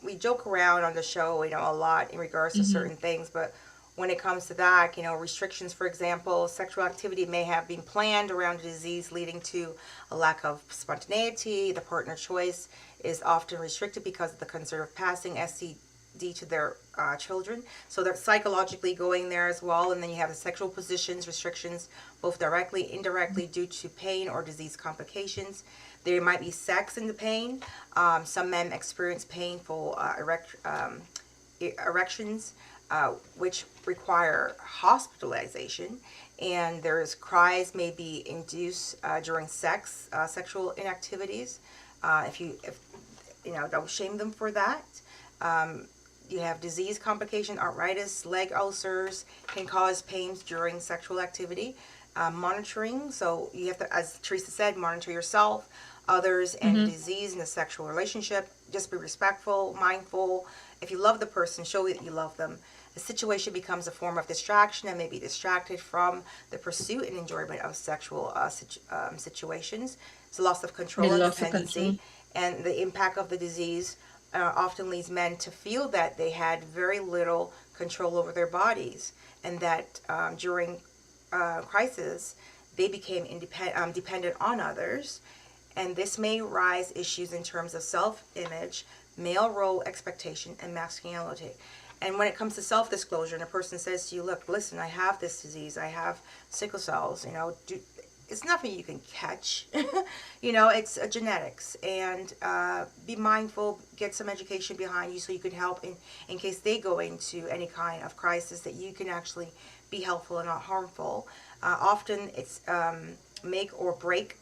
we joke around on the show, a lot in regards to Mm-hmm. certain things, but when it comes to that, restrictions, for example, sexual activity may have been planned around a disease leading to a lack of spontaneity. The partner choice is often restricted because of the concern of passing SCD to their children. So they're psychologically going there as well. And then you have the sexual positions restrictions, both directly, indirectly, due to pain or disease complications. There might be sex in the pain. Some men experience painful erections, which require hospitalization. And there's cries may be induced during sexual inactivities. If don't shame them for that. You have disease complication, arthritis, leg ulcers can cause pains during sexual activity. Monitoring, so you have to, as Teresa said, monitor yourself, others, and the Mm-hmm. disease in a sexual relationship. Just be respectful, mindful. If you love the person, show that you love them. The situation becomes a form of distraction and may be distracted from the pursuit and enjoyment of sexual situations. It's a loss of The control and loss of control. dependency, and the impact of the disease often leads men to feel that they had very little control over their bodies, and that during crisis, they became dependent on others, and this may raise issues in terms of self-image, male role expectation, and masculinity. And when it comes to self-disclosure, and a person says to you, "Look, listen, I have this disease. I have sickle cells. It's nothing you can catch. It's genetics, and be mindful, get some education behind you so you can help in case they go into any kind of crisis, that you can actually be helpful and not harmful. Often it's make or break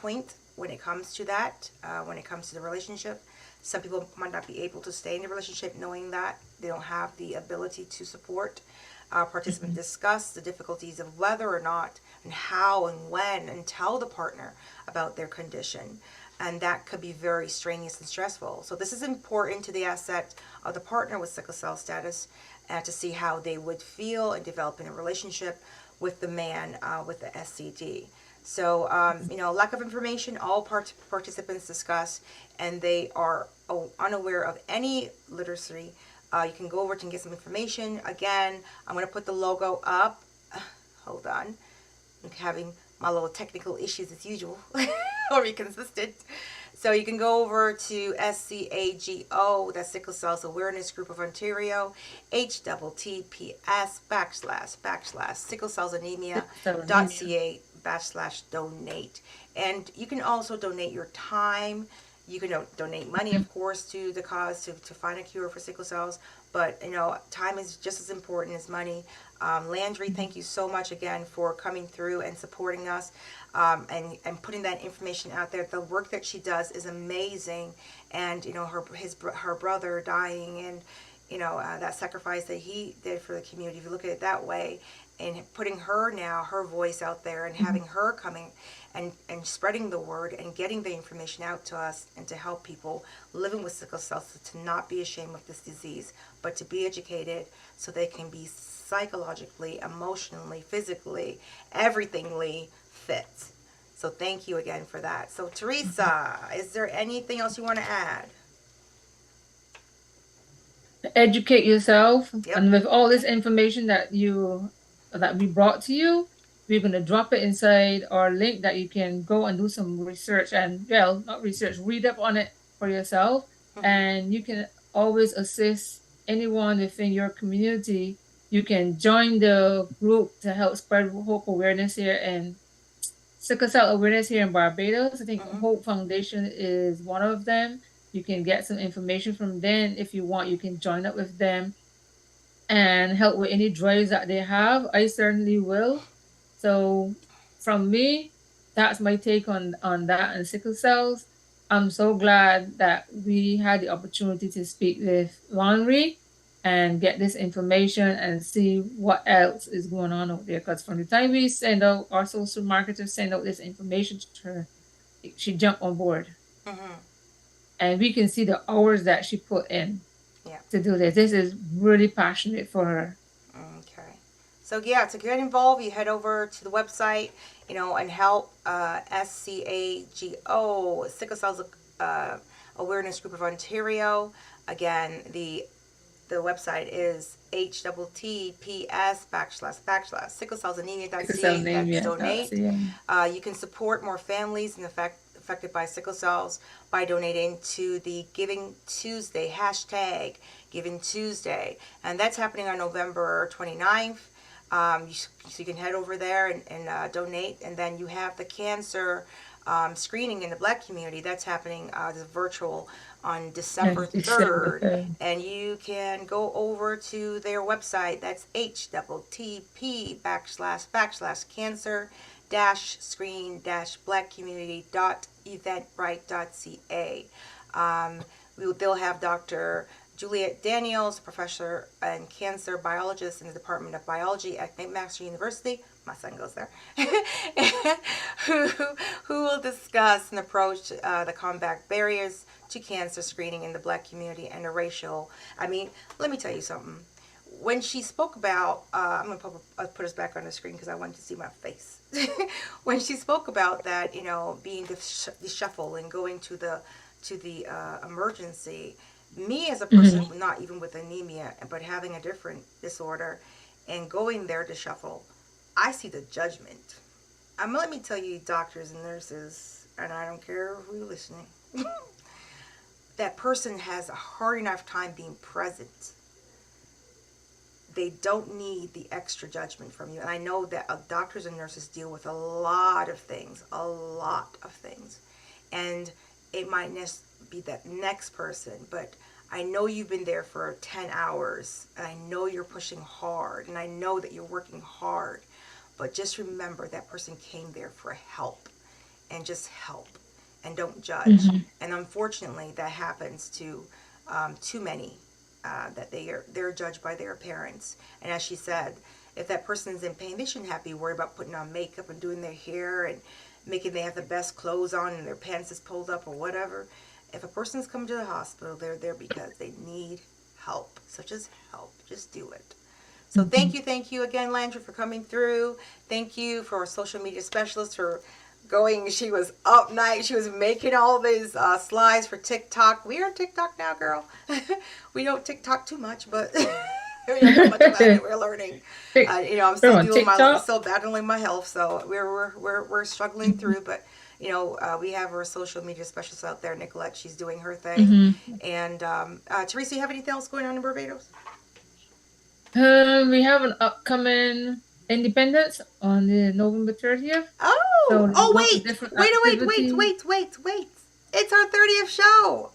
point when it comes to that, when it comes to the relationship. Some people might not be able to stay in the relationship knowing that they don't have the ability to support. Participants Mm-hmm. discuss the difficulties of whether or not and how and when, and tell the partner about their condition. And that could be very strenuous and stressful. So this is important to the asset of the partner with sickle cell status, to see how they would feel and develop in a relationship with the man with the SCD. So, lack of information, all participants discuss, and they are unaware of any literacy. You can go over to and get some information. Again, I'm going to put the logo up. Hold on. I'm having my little technical issues as usual, or be consistent. So you can go over to SCAGO, that's Sickle Cells Awareness Group of Ontario, HTTPS / sickle cells anemia So anemia. .ca / donate. And you can also donate your time. You can donate money, of course, to the cause to find a cure for sickle cells. But time is just as important as money. Landry, thank you so much again for coming through and supporting us, and putting that information out there. The work that she does is amazing, and her brother dying, and that sacrifice that he did for the community. If you look at it that way, and putting her voice out there, and having her coming and spreading the word and getting the information out to us, and to help people living with sickle cell, to not be ashamed of this disease, but to be educated so they can be psychologically, emotionally, physically, everythingly fit. So thank you again for that. So Teresa, is there anything else you want to add? Educate yourself. Yep. And with all this information that we brought to you, we're going to drop it inside our link that you can go and do some research, and not research, read up on it for yourself. And you can always assist anyone within your community. You can join the group to help spread hope awareness here, and sickle cell awareness here in Barbados. I think Hope Foundation is one of them. You can get some information from them. If you want, you can join up with them and help with any drives that they have. I certainly will. So from me, that's my take on that and sickle cells. I'm so glad that we had the opportunity to speak with Lanre and get this information and see what else is going on out there. Because from the time we send out, our social marketers send out this information to her, she jumped on board. And we can see the hours that she put in to do this. This is really passionate for her. Okay. So yeah, to get involved, you head over to the website, and help SCAGO, Sickle Cell Awareness Group of Ontario. Again, the website is https://sicklecellsanemia.ca. Donate. You can support more families affected by sickle cells by donating to the Giving Tuesday, hashtag Giving Tuesday. And that's happening on November 29th. So you can head over there and donate. And then you have the cancer screening in the Black community. That's happening virtual on December 3rd. And you can go over to their website. That's http://cancer-screen-blackcommunity.eventbrite.ca. They'll have Dr. Juliet Daniels, professor and cancer biologist in the Department of Biology at McMaster University. My son goes there. who will discuss and approach the combat barriers to cancer screening in the Black community and the racial. Let me tell you something. When she spoke about, I'm going to put us back on the screen because I want to see my face. When she spoke about that, being disheveled and going to the emergency, me as a person, not even with anemia, but having a different disorder, and going there disheveled, I see the judgment. Let me tell you, doctors and nurses, and I don't care who's listening, that person has a hard enough time being present. They don't need the extra judgment from you. And I know that doctors and nurses deal with a lot of things. And it might be that next person, but I know you've been there for 10 hours, and I know you're pushing hard, and I know that you're working hard, but just remember that person came there for help, and just help, and don't judge. And unfortunately, that happens to too many, that they're judged by their parents. And as she said, if that person's in pain, they shouldn't have to be worried about putting on makeup and doing their hair and making they have the best clothes on and their pants is pulled up or whatever. If a person's come to the hospital, they're there because they need help. So just help. Just do it. So thank you again, Landry, for coming through. Thank you for our social media specialist for going. She was up night. She was making all these slides for TikTok. We are on TikTok now, girl. We don't TikTok too much, but we don't know much about it. We're learning. I'm still battling my health, so we're struggling through, but. We have our social media specialist out there, Nicolette. She's doing her thing. And Teresa, you have anything else going on in Barbados? We have an upcoming Independence on the November 30th. Wait. It's our 30th show.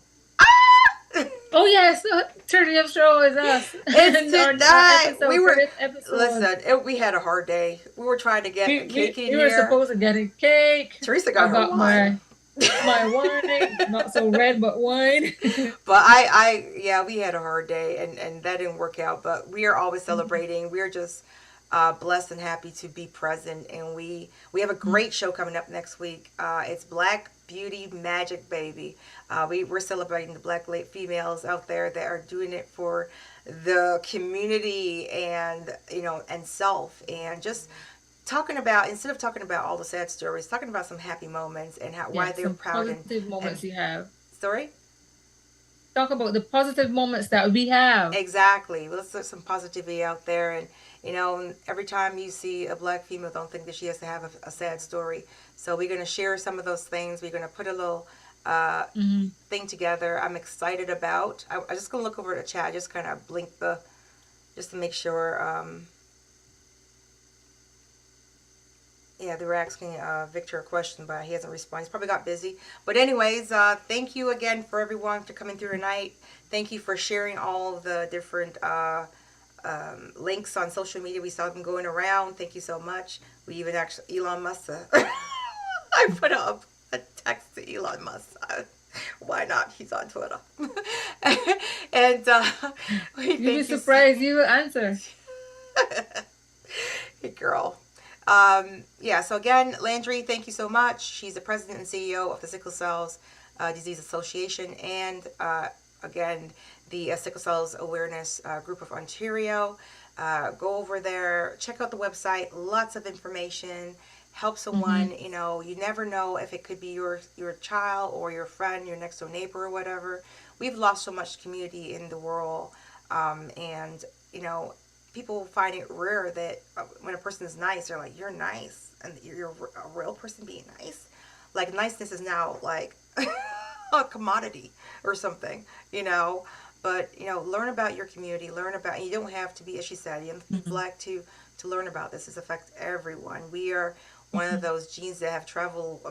Oh yes, 30th show is us. It's Our tonight. episode, We were 30th episode. listen. We had a hard day. We were trying to get a cake in We were here. supposed to get a cake. Teresa I got her got wine. my wine, not so red, but wine. But yeah, we had a hard day, and that didn't work out. But we are always celebrating. We are just blessed and happy to be present, and we have a great show coming up next week. It's Black Beauty Magic Baby. We're celebrating the Black females out there that are doing it for the community and and self, and just talking about, instead of talking about all the sad stories, talking about some happy moments and why they're proud and positive moments you have. Sorry. Talk about the positive moments that we have. Exactly. Let's put some positivity out there, and every time you see a Black female, don't think that she has to have a sad story. So we're going to share some of those things. We're going to put a little thing together. I'm excited about. I'm just going to look over the chat. I just kind of blink just to make sure. Yeah, they were asking Victor a question, but he hasn't responded. He's probably got busy. But anyways, thank you again for everyone for coming through tonight. Thank you for sharing all the different links on social media. We saw them going around. Thank you so much. We even actually, Elon Musk, I put up a text to Elon Musk. Why not? He's on Twitter. And you'd be surprised you will answer. Hey, girl. Yeah, so again, Lanre, thank you so much. She's the president and CEO of the Sickle Cell Disease Association, and again, the Sickle Cells Awareness Group of Ontario. Go over there, check out the website, lots of information, help someone. You never know if it could be your child or your friend, your next door neighbor or whatever. We've lost so much community in the world, and people find it rare that when a person is nice, they're like, you're nice, and you're a real person being nice. Like, niceness is now like a commodity or something, But learn about your community. Learn about. You don't have to be, as she said, you don't have to be Black to learn about this. This affects everyone. We are one of those genes that have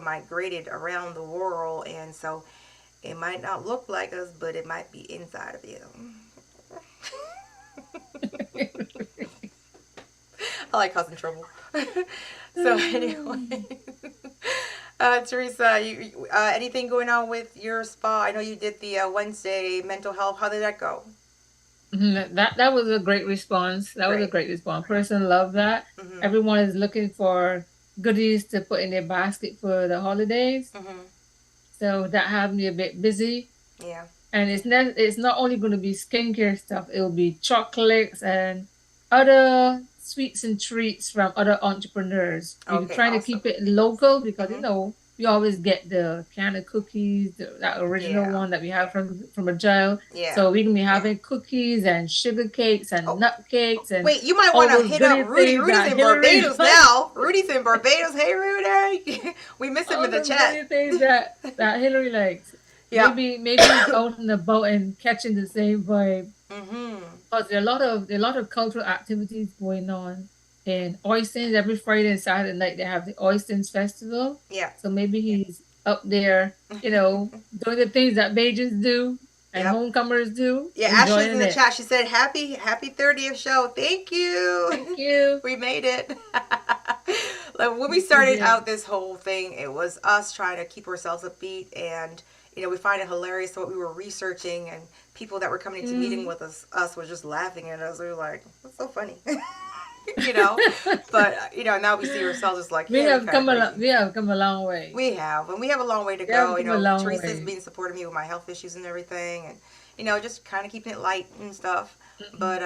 migrated around the world, and so it might not look like us, but it might be inside of you. I like causing trouble. So anyway, Teresa, you anything going on with your spa? I know you did the Wednesday mental health. How did that go? That was a great response. Was a great response. Person loved that. Everyone is looking for goodies to put in their basket for the holidays. So that had me a bit busy. Yeah. And it's not only going to be skincare stuff. It will be chocolates and other sweets and treats from other entrepreneurs. We're trying to keep it local because we always get the can of cookies, that original one that we have from a child. Yeah. So we're gonna be having cookies and sugar cakes and nut cakes and wait, you might want to hit up Rudy. Rudy's in Barbados now. Rudy's in Barbados. Hey, Rudy, we miss him in the chat. Things that Hillary likes. Yeah. Maybe out and about and catching the same vibe. Because there are a lot of cultural activities going on. And Oystins, every Friday and Saturday night they have the Oystins Festival. Yeah. So maybe he's up there, doing the things that Bajans do and homecomers do. Yeah, Ashley's in the chat. She said, happy 30th show. Thank you. Thank you. We made it. Like, when we started out this whole thing, it was us trying to keep ourselves upbeat, and we find it hilarious what we were researching, and people that were coming into meeting with us were just laughing at us. We were like, that's so funny. But now we see ourselves as like, we have come a long way. We have, and we have a long way to go. Teresa's been supporting me with my health issues and everything, and just kind of keeping it light and stuff. But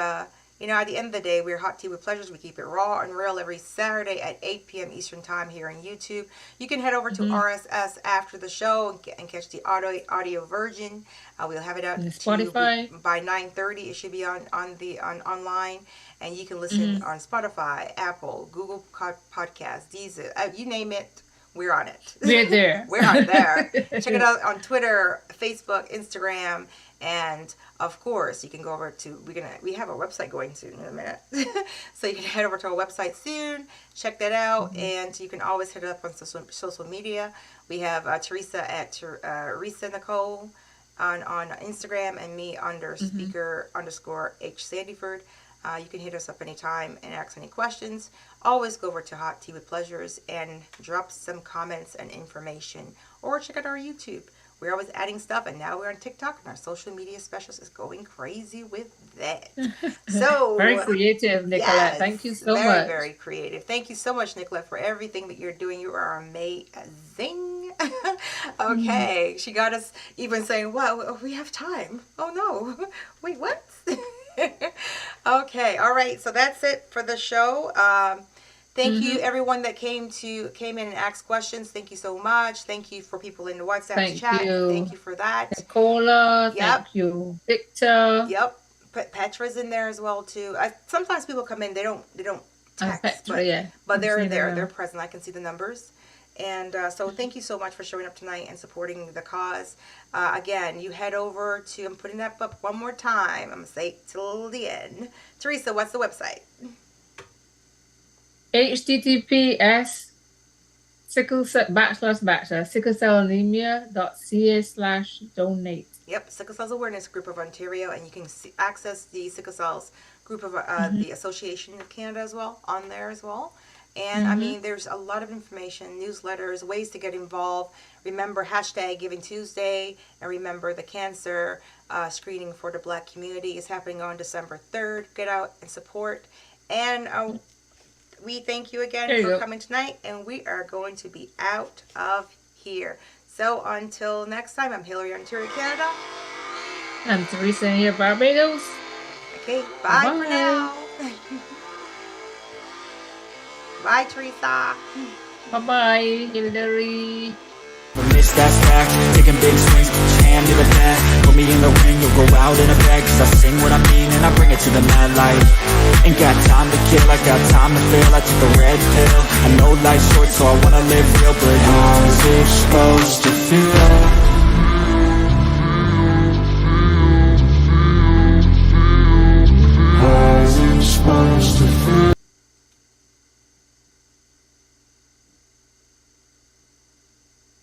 at the end of the day, we're Hot Tea with Pleasures. We keep it raw and real every Saturday at 8 p.m. Eastern Time here on YouTube. You can head over to RSS after the show and catch the audio version. We'll have it out to Spotify you by 9:30. It should be on online, and you can listen on Spotify, Apple, Google Podcasts, Deezer, you name it. We're on it. We're there. We're on there. Check it out on Twitter, Facebook, Instagram, and of course, you can go over to, we have a website going soon in a minute. So you can head over to our website soon, check that out, and you can always hit it up on social media. We have Teresa at Teresa Nicole, on Instagram, and me under speaker _ H Sandyford. You can hit us up anytime and ask any questions. Always go over to Hot Tea with Pleasures and drop some comments and information, or check out our YouTube. We're always adding stuff, and now we're on TikTok, and our social media specialist is going crazy with that. So very creative, Nicolette. Yes, thank you so Very, much. very creative. Thank you so much, Nicolette, for everything that you're doing. You are amazing. Okay, she got us even saying, "Wow, we have time." Oh no, wait, what? Okay, all right. So that's it for the show. Thank you, everyone that came in and asked questions. Thank you so much. Thank you for people in the WhatsApp chat. Thank you for that. Nicola, Yep. thank you. Victor. Yep. Petra's in there as well too. Sometimes people come in, they don't text, Petra, but they're there. They're present. I can see the numbers. And so thank you so much for showing up tonight and supporting the cause. Again, you head over to, I'm putting that up one more time. I'm going to say it till the end. Teresa, what's the website? https sicklecellanemia.ca/donate. Yep, Sickle Cells Awareness Group of Ontario, and you can access the Sickle Cells Group of the Association of Canada as well on there as well. And I mean, there's a lot of information, newsletters, ways to get involved. Remember #Giving Tuesday, and remember the cancer screening for the Black community is happening on December 3rd. Get out and support. And we thank you again for coming tonight, and we are going to be out of here. So until next time, I'm Hillary, Ontario, Canada. I'm Teresa here, Barbados. Okay, bye for now. Bye, Teresa. Bye-bye, Hillary. Miss that stack, taking big swings, put your hand to the bat. Put me in the ring, you'll go out in a bag. Cause I sing what I mean and I bring it to the mad light. Ain't got time to kill, I got time to feel. I took a red pill, I know life's short so I wanna live real. But how's it supposed to feel?